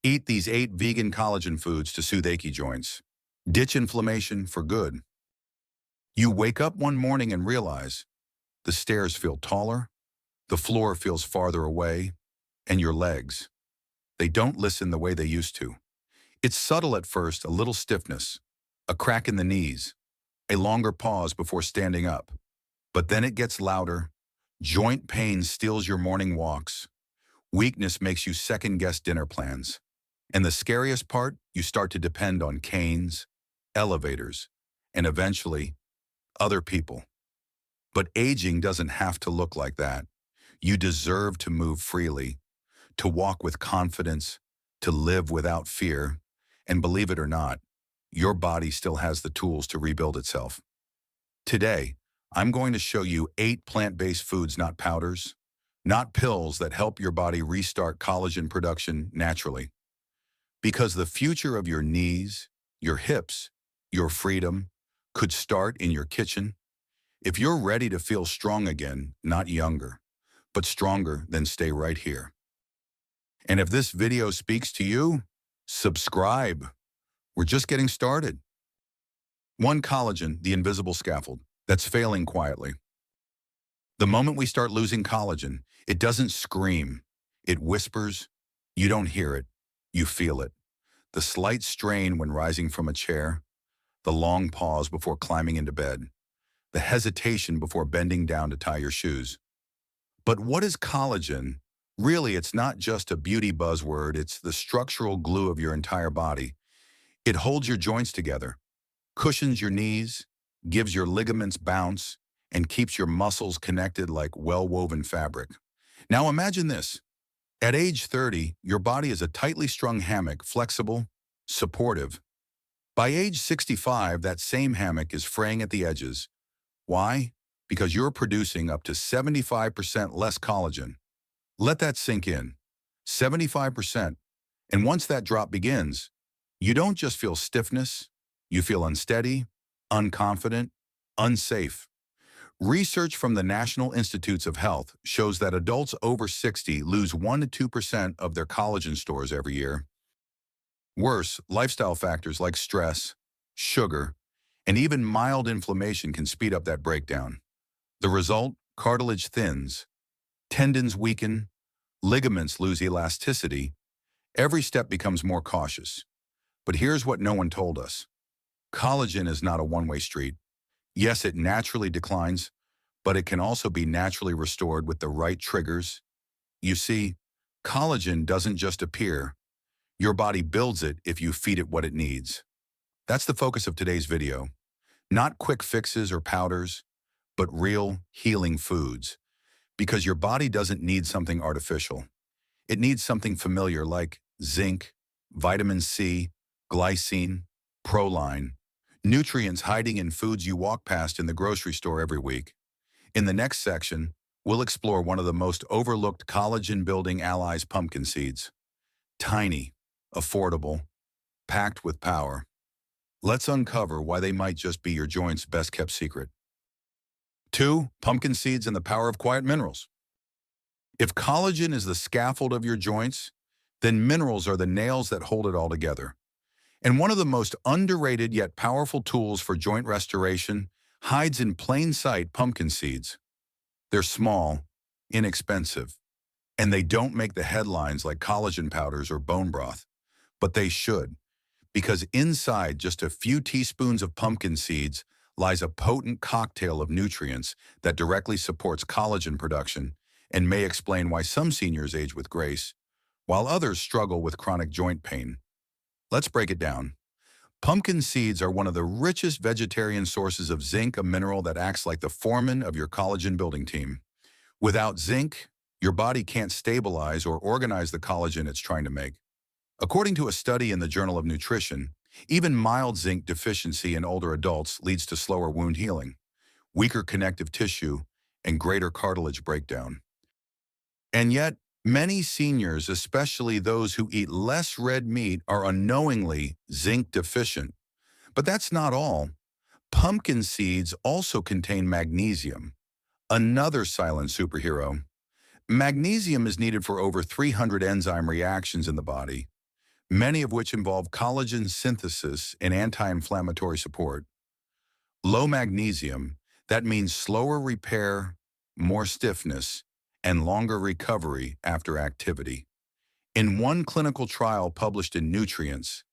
Eat these 8 vegan collagen foods to soothe achy joints. Ditch inflammation for good. You wake up one morning and realize the stairs feel taller, the floor feels farther away, and your legs, they don't listen the way they used to. It's subtle at first, a little stiffness, a crack in the knees, a longer pause before standing up. But then it gets louder. Joint pain steals your morning walks. Weakness makes you second-guess dinner plans. And the scariest part, you start to depend on canes, elevators, and eventually, other people. But aging doesn't have to look like that. You deserve to move freely, to walk with confidence, to live without fear. And believe it or not, your body still has the tools to rebuild itself. Today, I'm going to show you 8 plant-based foods, not powders, not pills, that help your body restart collagen production naturally. Because the future of your knees, your hips, your freedom could start in your kitchen. If you're ready to feel strong again, not younger, but stronger, then stay right here. And if this video speaks to you, subscribe. We're just getting started. 1. Collagen, the invisible scaffold that's failing quietly. The moment we start losing collagen, it doesn't scream. It whispers. You don't hear it. You feel it. The slight strain when rising from a chair, the long pause before climbing into bed, the hesitation before bending down to tie your shoes. But what is collagen? Really, it's not just a beauty buzzword. It's the structural glue of your entire body. It holds your joints together, cushions your knees, gives your ligaments bounce, and keeps your muscles connected like well-woven fabric. Now imagine this. At age 30, your body is a tightly strung hammock, flexible, supportive. By age 65, that same hammock is fraying at the edges. Why? Because you're producing up to 75% less collagen. Let that sink in. 75%. And once that drop begins, you don't just feel stiffness, you feel unsteady, unconfident, unsafe. Research from the National Institutes of Health shows that adults over 60 lose 1 to 2% of their collagen stores every year. Worse, lifestyle factors like stress, sugar, and even mild inflammation can speed up that breakdown. The result? Cartilage thins, tendons weaken, ligaments lose elasticity. Every step becomes more cautious. But here's what no one told us. Collagen is not a one-way street. Yes, it naturally declines, but it can also be naturally restored with the right triggers. You see, collagen doesn't just appear. Your body builds it if you feed it what it needs. That's the focus of today's video. Not quick fixes or powders, but real healing foods. Because your body doesn't need something artificial. It needs something familiar like zinc, vitamin C, glycine, proline, nutrients hiding in foods you walk past in the grocery store every week. In the next section, we'll explore one of the most overlooked collagen-building allies, pumpkin seeds. Tiny, affordable, packed with power. Let's uncover why they might just be your joint's best-kept secret. 2. Pumpkin seeds and the power of quiet minerals. If collagen is the scaffold of your joints, then minerals are the nails that hold it all together. And one of the most underrated yet powerful tools for joint restoration hides in plain sight: pumpkin seeds. They're small, inexpensive, and they don't make the headlines like collagen powders or bone broth. But they should, because inside just a few teaspoons of pumpkin seeds lies a potent cocktail of nutrients that directly supports collagen production and may explain why some seniors age with grace, while others struggle with chronic joint pain. Let's break it down. Pumpkin seeds are one of the richest vegetarian sources of zinc, a mineral that acts like the foreman of your collagen building team. Without zinc, your body can't stabilize or organize the collagen it's trying to make. According to a study in the Journal of Nutrition, even mild zinc deficiency in older adults leads to slower wound healing, weaker connective tissue, and greater cartilage breakdown. And yet, many seniors, especially those who eat less red meat, are unknowingly zinc deficient. But that's not all. Pumpkin seeds also contain magnesium, another silent superhero. Magnesium is needed for over 300 enzyme reactions in the body. many of which involve collagen synthesis and anti-inflammatory support. Low magnesium, that means slower repair, more stiffness, and longer recovery after activity. In one clinical trial published in Nutrients,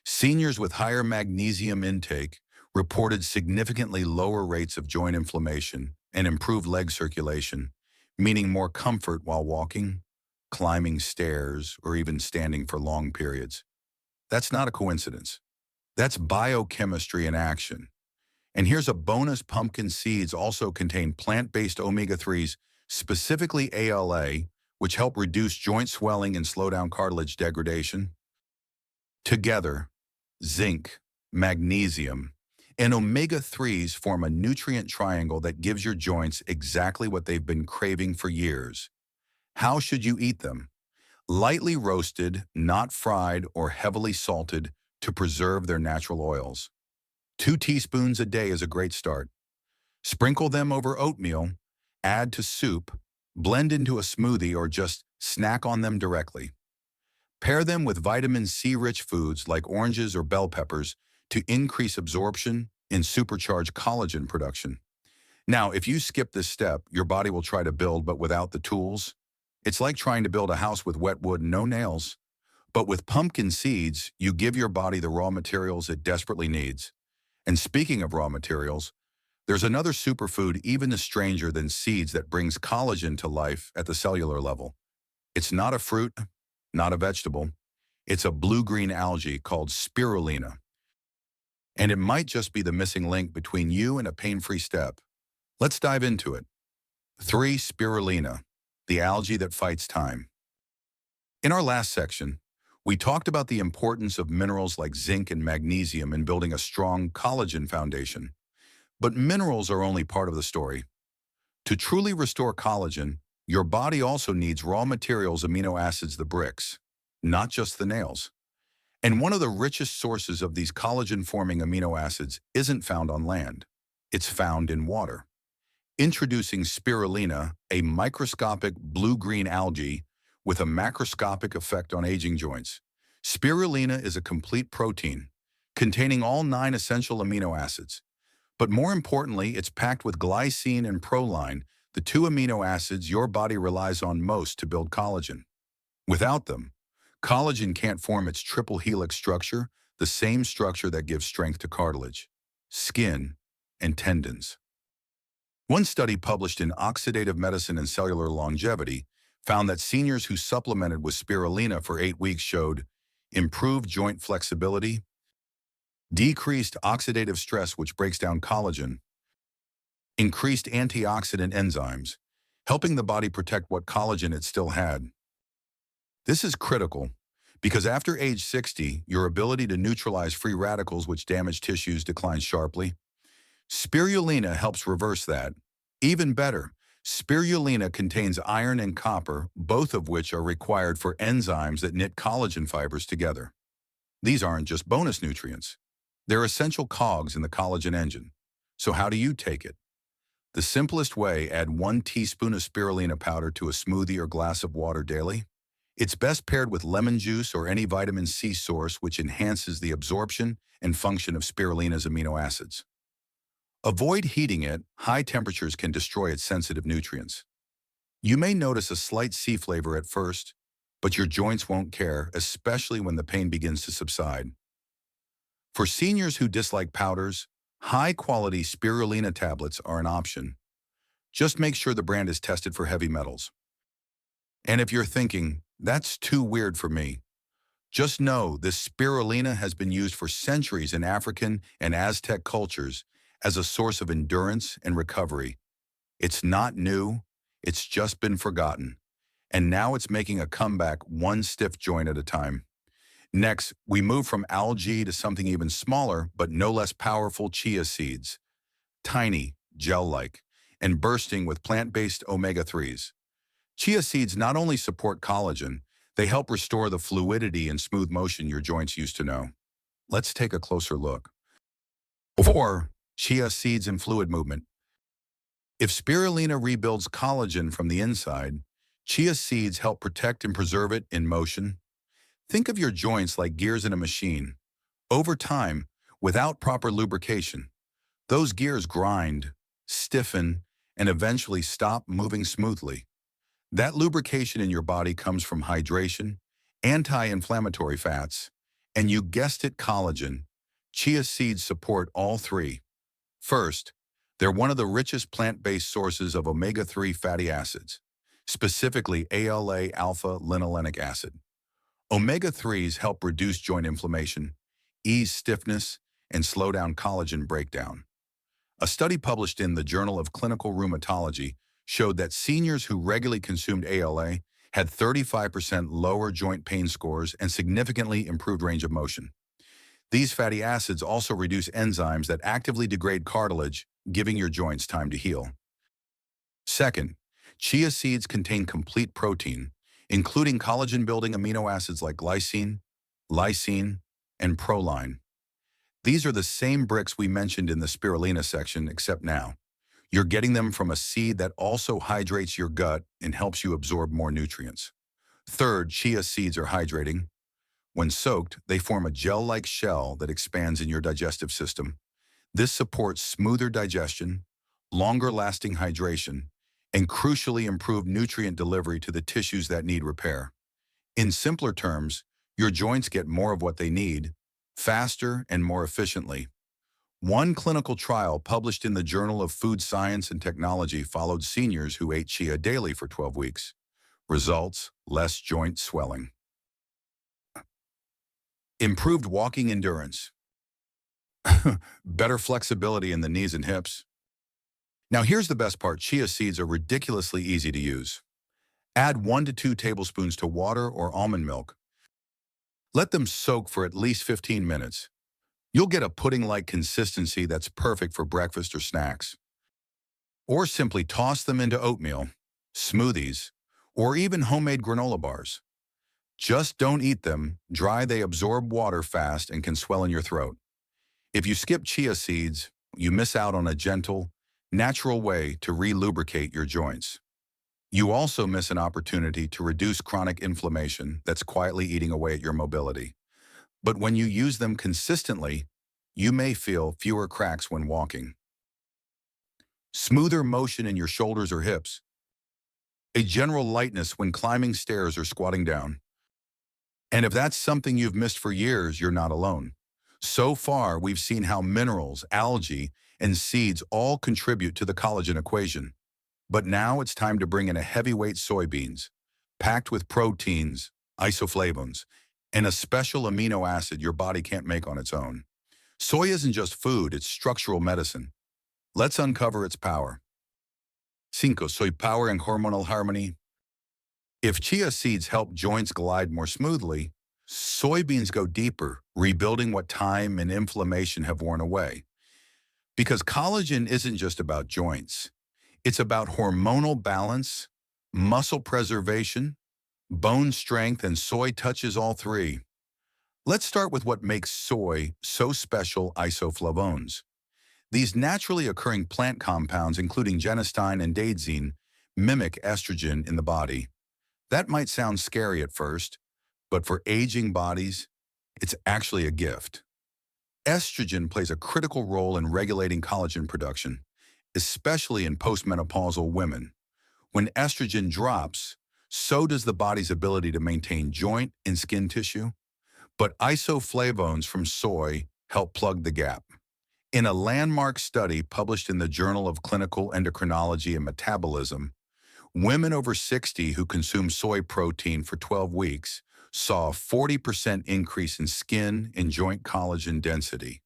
seniors with higher magnesium intake reported significantly lower rates of joint inflammation and improved leg circulation, meaning more comfort while walking, climbing stairs, or even standing for long periods. That's not a coincidence. That's biochemistry in action. And here's a bonus: pumpkin seeds also contain plant-based omega-3s, specifically ALA, which help reduce joint swelling and slow down cartilage degradation. Together, zinc, magnesium, and omega-3s form a nutrient triangle that gives your joints exactly what they've been craving for years. How should you eat them? Lightly roasted, not fried or heavily salted to preserve their natural oils. 2 teaspoons a day is a great start. Sprinkle them over oatmeal, add to soup, blend into a smoothie, or just snack on them directly. Pair them with vitamin C-rich foods like oranges or bell peppers to increase absorption and supercharge collagen production. Now, if you skip this step, your body will try to build but without the tools. It's like trying to build a house with wet wood and no nails. But with pumpkin seeds, you give your body the raw materials it desperately needs. And speaking of raw materials, there's another superfood even stranger than seeds that brings collagen to life at the cellular level. It's not a fruit, not a vegetable. It's a blue-green algae called spirulina. And it might just be the missing link between you and a pain-free step. Let's dive into it. 3. Spirulina, the algae that fights time. In our last section, we talked about the importance of minerals like zinc and magnesium in building a strong collagen foundation. But minerals are only part of the story. To truly restore collagen, your body also needs raw materials, amino acids, the bricks, not just the nails. And one of the richest sources of these collagen-forming amino acids isn't found on land. It's found in water. Introducing spirulina, a microscopic blue-green algae with a macroscopic effect on aging joints. Spirulina is a complete protein, containing all 9 essential amino acids. But more importantly, it's packed with glycine and proline, the 2 amino acids your body relies on most to build collagen. Without them, collagen can't form its triple helix structure, the same structure that gives strength to cartilage, skin, and tendons. One study published in Oxidative Medicine and Cellular Longevity found that seniors who supplemented with spirulina for 8 weeks showed improved joint flexibility, decreased oxidative stress, which breaks down collagen, increased antioxidant enzymes, helping the body protect what collagen it still had. This is critical because after age 60, your ability to neutralize free radicals which damage tissues declines sharply. Spirulina helps reverse that. Even better, spirulina contains iron and copper, both of which are required for enzymes that knit collagen fibers together. These aren't just bonus nutrients. They're essential cogs in the collagen engine. So how do you take it? The simplest way: add 1 teaspoon of spirulina powder to a smoothie or glass of water daily. It's best paired with lemon juice or any vitamin C source, which enhances the absorption and function of spirulina's amino acids. Avoid heating it; high temperatures can destroy its sensitive nutrients. You may notice a slight sea flavor at first, but your joints won't care, especially when the pain begins to subside. For seniors who dislike powders, high-quality spirulina tablets are an option. Just make sure the brand is tested for heavy metals. And if you're thinking, that's too weird for me, just know this spirulina has been used for centuries in African and Aztec cultures as a source of endurance and recovery. It's not new, it's just been forgotten. And now it's making a comeback, one stiff joint at a time. Next, we move from algae to something even smaller, but no less powerful: chia seeds. Tiny, gel-like, and bursting with plant-based omega-3s. Chia seeds not only support collagen, they help restore the fluidity and smooth motion your joints used to know. Let's take a closer look. 4. Chia seeds and fluid movement. If spirulina rebuilds collagen from the inside, chia seeds help protect and preserve it in motion. Think of your joints like gears in a machine. Over time, without proper lubrication, those gears grind, stiffen, and eventually stop moving smoothly. That lubrication in your body comes from hydration, anti-inflammatory fats, and you guessed it, collagen. Chia seeds support all three. First, they're one of the richest plant-based sources of omega-3 fatty acids, specifically ALA alpha-linolenic acid. Omega-3s help reduce joint inflammation, ease stiffness, and slow down collagen breakdown. A study published in the Journal of Clinical Rheumatology showed that seniors who regularly consumed ALA had 35% lower joint pain scores and significantly improved range of motion. These fatty acids also reduce enzymes that actively degrade cartilage, giving your joints time to heal. Second, chia seeds contain complete protein, including collagen-building amino acids like glycine, lysine, and proline. These are the same bricks we mentioned in the spirulina section, except now you're getting them from a seed that also hydrates your gut and helps you absorb more nutrients. Third, chia seeds are hydrating. When soaked, they form a gel-like shell that expands in your digestive system. This supports smoother digestion, longer-lasting hydration, and crucially improved nutrient delivery to the tissues that need repair. In simpler terms, your joints get more of what they need, faster and more efficiently. One clinical trial published in the Journal of Food Science and Technology followed seniors who ate chia daily for 12 weeks. Results: less joint swelling. Improved walking endurance. Better flexibility in the knees and hips. Now here's the best part: chia seeds are ridiculously easy to use. Add 1 to 2 tablespoons to water or almond milk. Let them soak for at least 15 minutes. You'll get a pudding-like consistency that's perfect for breakfast or snacks. Or simply toss them into oatmeal, smoothies, or even homemade granola bars. Just don't eat them dry. They absorb water fast and can swell in your throat. If you skip chia seeds, you miss out on a gentle, natural way to re-lubricate your joints. You also miss an opportunity to reduce chronic inflammation that's quietly eating away at your mobility. But when you use them consistently, you may feel fewer cracks when walking, smoother motion in your shoulders or hips, a general lightness when climbing stairs or squatting down. And if that's something you've missed for years, you're not alone. So far, we've seen how minerals, algae, and seeds all contribute to the collagen equation. But now it's time to bring in a heavyweight: soybeans, packed with proteins, isoflavones, and a special amino acid your body can't make on its own. Soy isn't just food, it's structural medicine. Let's uncover its power. 5. Soy power and hormonal harmony. If chia seeds help joints glide more smoothly, soybeans go deeper, rebuilding what time and inflammation have worn away. Because collagen isn't just about joints. It's about hormonal balance, muscle preservation, bone strength, and soy touches all three. Let's start with what makes soy so special: isoflavones. These naturally occurring plant compounds, including genistein and daidzein, mimic estrogen in the body. That might sound scary at first, but for aging bodies, it's actually a gift. Estrogen plays a critical role in regulating collagen production, especially in postmenopausal women. When estrogen drops, so does the body's ability to maintain joint and skin tissue. But isoflavones from soy help plug the gap. In a landmark study published in the Journal of Clinical Endocrinology and Metabolism, women over 60 who consumed soy protein for 12 weeks saw a 40% increase in skin and joint collagen density.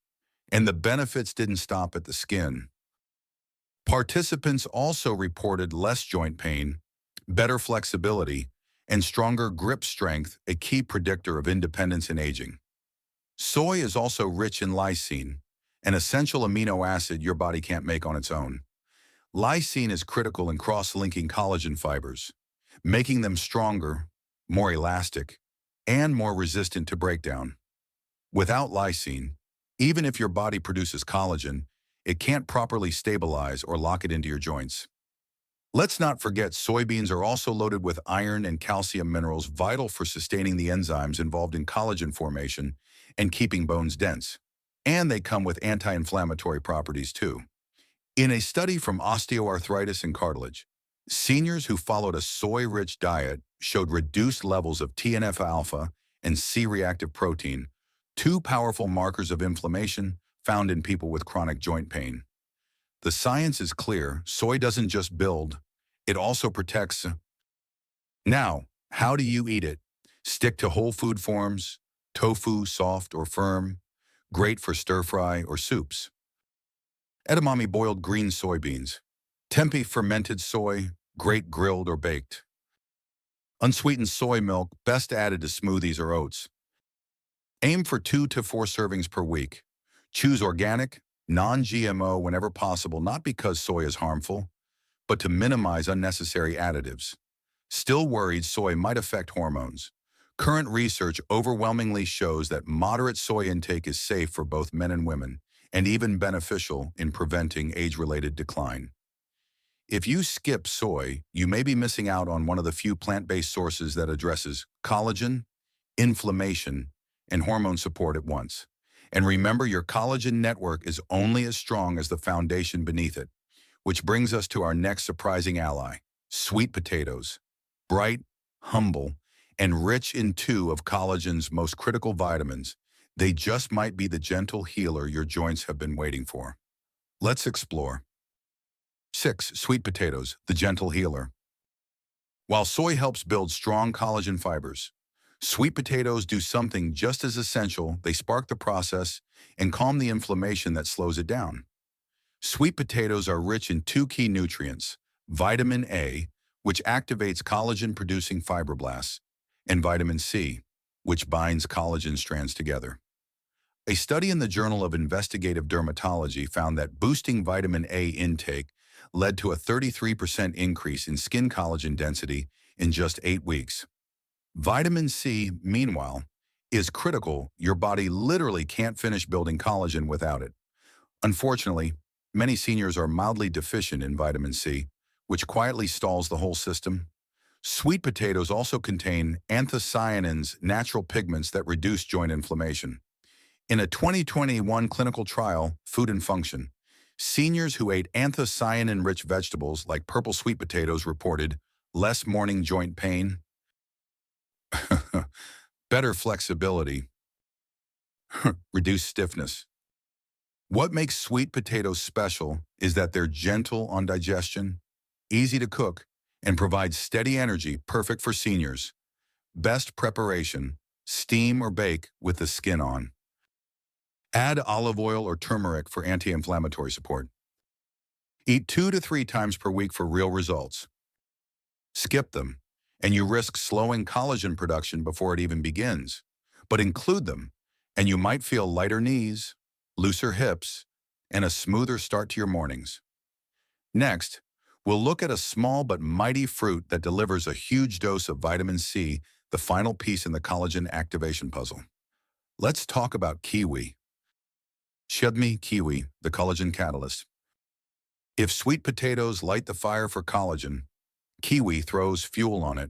And the benefits didn't stop at the skin. Participants also reported less joint pain, better flexibility, and stronger grip strength, a key predictor of independence in aging. Soy is also rich in lysine, an essential amino acid your body can't make on its own. Lysine is critical in cross-linking collagen fibers, making them stronger, more elastic, and more resistant to breakdown. Without lysine, even if your body produces collagen, it can't properly stabilize or lock it into your joints. Let's not forget soybeans are also loaded with iron and calcium minerals vital for sustaining the enzymes involved in collagen formation and keeping bones dense. And they come with anti-inflammatory properties too. In a study from osteoarthritis and cartilage, seniors who followed a soy-rich diet showed reduced levels of TNF-alpha and C-reactive protein, two powerful markers of inflammation found in people with chronic joint pain. The science is clear. Soy doesn't just build, it also protects. Now, how do you eat it? Stick to whole food forms, tofu, soft or firm, great for stir-fry or soups. Edamame boiled green soybeans. Tempeh fermented soy, great grilled or baked. Unsweetened soy milk, best added to smoothies or oats. Aim for 2 to 4 servings per week. Choose organic, non-GMO whenever possible, not because soy is harmful, but to minimize unnecessary additives. Still worried soy might affect hormones? Current research overwhelmingly shows that moderate soy intake is safe for both men and women, and even beneficial in preventing age-related decline. If you skip soy, you may be missing out on one of the few plant-based sources that addresses collagen, inflammation, and hormone support at once. And remember, your collagen network is only as strong as the foundation beneath it. Which brings us to our next surprising ally, sweet potatoes. Bright, humble, and rich in two of collagen's most critical vitamins, they just might be the gentle healer your joints have been waiting for. Let's explore. 6. Sweet potatoes, the gentle healer. While soy helps build strong collagen fibers, sweet potatoes do something just as essential. They spark the process and calm the inflammation that slows it down. Sweet potatoes are rich in two key nutrients, vitamin A, which activates collagen-producing fibroblasts, and vitamin C, which binds collagen strands together. A study in the Journal of Investigative Dermatology found that boosting vitamin A intake led to a 33% increase in skin collagen density in just 8 weeks. Vitamin C, meanwhile, is critical. Your body literally can't finish building collagen without it. Unfortunately, many seniors are mildly deficient in vitamin C, which quietly stalls the whole system. Sweet potatoes also contain anthocyanins, natural pigments that reduce joint inflammation. In a 2021 clinical trial, Food and Function, seniors who ate anthocyanin-rich vegetables like purple sweet potatoes reported less morning joint pain, better flexibility, reduced stiffness. What makes sweet potatoes special is that they're gentle on digestion, easy to cook, and provide steady energy, perfect for seniors. Best preparation, steam or bake with the skin on. Add olive oil or turmeric for anti-inflammatory support. Eat 2 to 3 times per week for real results. Skip them, and you risk slowing collagen production before it even begins. But include them, and you might feel lighter knees, looser hips, and a smoother start to your mornings. Next, we'll look at a small but mighty fruit that delivers a huge dose of vitamin C, the final piece in the collagen activation puzzle. Let's talk about kiwi. Kiwi, the collagen catalyst. If sweet potatoes light the fire for collagen, kiwi throws fuel on it.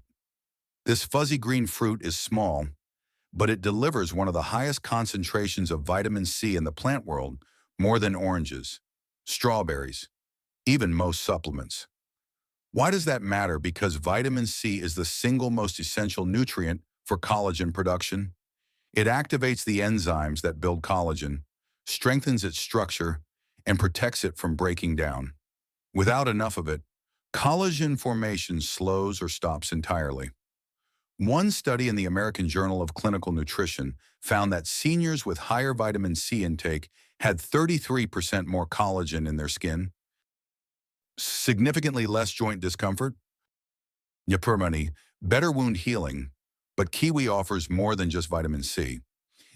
This fuzzy green fruit is small, but it delivers one of the highest concentrations of vitamin C in the plant world, more than oranges, strawberries, even most supplements. Why does that matter? Because vitamin C is the single most essential nutrient for collagen production. It activates the enzymes that build collagen, strengthens its structure, and protects it from breaking down. Without enough of it, collagen formation slows or stops entirely. One study in the American Journal of Clinical Nutrition found that seniors with higher vitamin C intake had 33% more collagen in their skin, significantly less joint discomfort, money, better wound healing, but kiwi offers more than just vitamin C.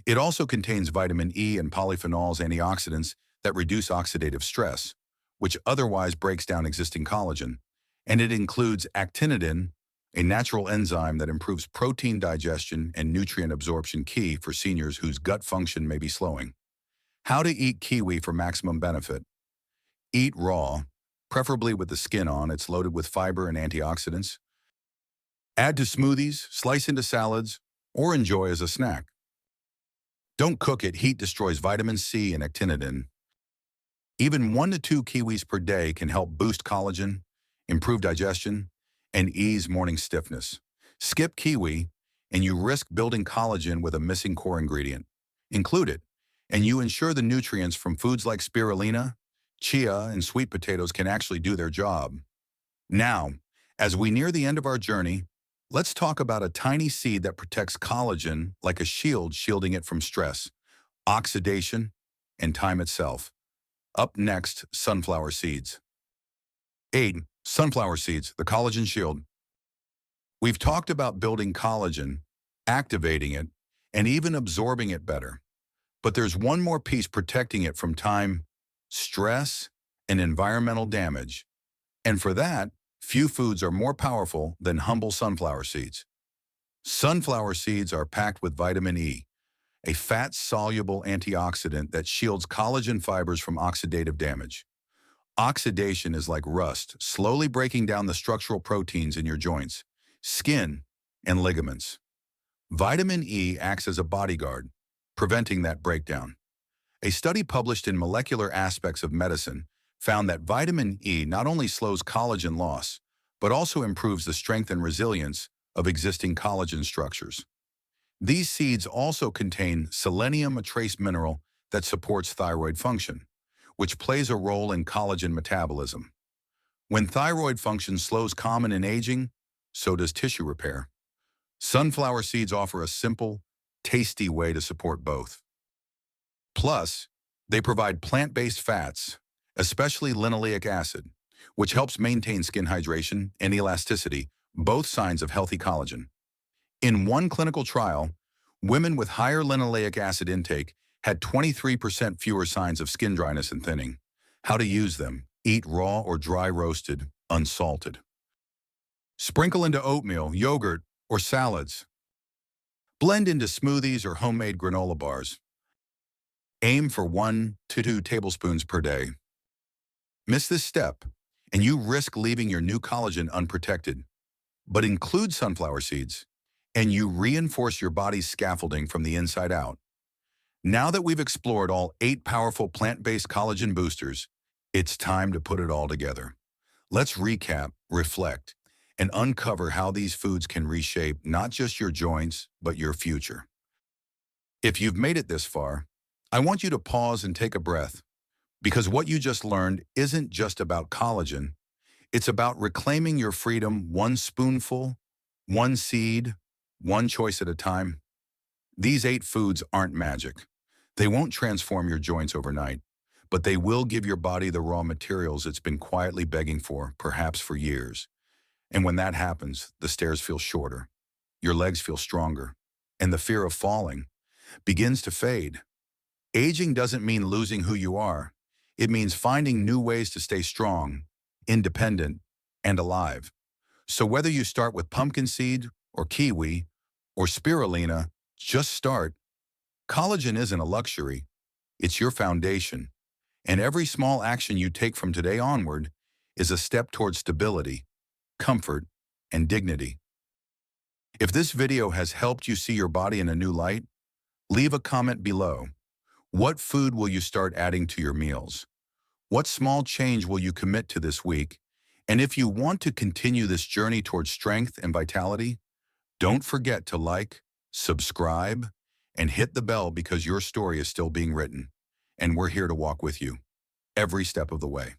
It also contains vitamin E and polyphenols, antioxidants that reduce oxidative stress, which otherwise breaks down existing collagen. And it includes actinidin, a natural enzyme that improves protein digestion and nutrient absorption, key for seniors whose gut function may be slowing. How to eat kiwi for maximum benefit. Eat raw, preferably with the skin on. It's loaded with fiber and antioxidants. Add to smoothies, slice into salads, or enjoy as a snack. Don't cook it. Heat destroys vitamin C and actinitin. Even 1 to 2 kiwis per day can help boost collagen, improve digestion, and ease morning stiffness. Skip kiwi, and you risk building collagen with a missing core ingredient. Include it, and you ensure the nutrients from foods like spirulina, chia, and sweet potatoes can actually do their job. Now, as we near the end of our journey, let's talk about a tiny seed that protects collagen like a shield, shielding it from stress, oxidation, and time itself. Up next, sunflower seeds. 8. Sunflower seeds, the collagen shield. We've talked about building collagen, activating it, and even absorbing it better. But there's one more piece protecting it from time, stress, and environmental damage. And for that, few foods are more powerful than humble sunflower seeds. Sunflower seeds are packed with vitamin E, a fat-soluble antioxidant that shields collagen fibers from oxidative damage. Oxidation is like rust, slowly breaking down the structural proteins in your joints, skin, and ligaments. Vitamin E acts as a bodyguard, preventing that breakdown. A study published in Molecular Aspects of Medicine found that vitamin E not only slows collagen loss, but also improves the strength and resilience of existing collagen structures. These seeds also contain selenium, a trace mineral that supports thyroid function, which plays a role in collagen metabolism. When thyroid function slows common in aging, so does tissue repair. Sunflower seeds offer a simple, tasty way to support both. Plus, they provide plant-based fats, especially linoleic acid, which helps maintain skin hydration and elasticity, both signs of healthy collagen. In one clinical trial, women with higher linoleic acid intake had 23% fewer signs of skin dryness and thinning. How to use them: eat raw or dry roasted, unsalted. Sprinkle into oatmeal, yogurt, or salads. Blend into smoothies or homemade granola bars. Aim for 1 to 2 tablespoons per day. Miss this step, and you risk leaving your new collagen unprotected. But include sunflower seeds, and you reinforce your body's scaffolding from the inside out. Now that we've explored all 8 powerful plant-based collagen boosters, it's time to put it all together. Let's recap, reflect, and uncover how these foods can reshape not just your joints, but your future. If you've made it this far, I want you to pause and take a breath, because what you just learned isn't just about collagen. It's about reclaiming your freedom, one spoonful, one seed, one choice at a time. These 8 foods aren't magic. They won't transform your joints overnight, but they will give your body the raw materials it's been quietly begging for, perhaps for years. And when that happens, the stairs feel shorter, your legs feel stronger, and the fear of falling begins to fade. Aging doesn't mean losing who you are. It means finding new ways to stay strong, independent, and alive. So whether you start with pumpkin seed or kiwi or spirulina, just start. Collagen isn't a luxury. It's your foundation. And every small action you take from today onward is a step towards stability, comfort, and dignity. If this video has helped you see your body in a new light, leave a comment below. What food will you start adding to your meals? What small change will you commit to this week? And if you want to continue this journey towards strength and vitality, don't forget to like, subscribe, and hit the bell, because your story is still being written, and we're here to walk with you every step of the way.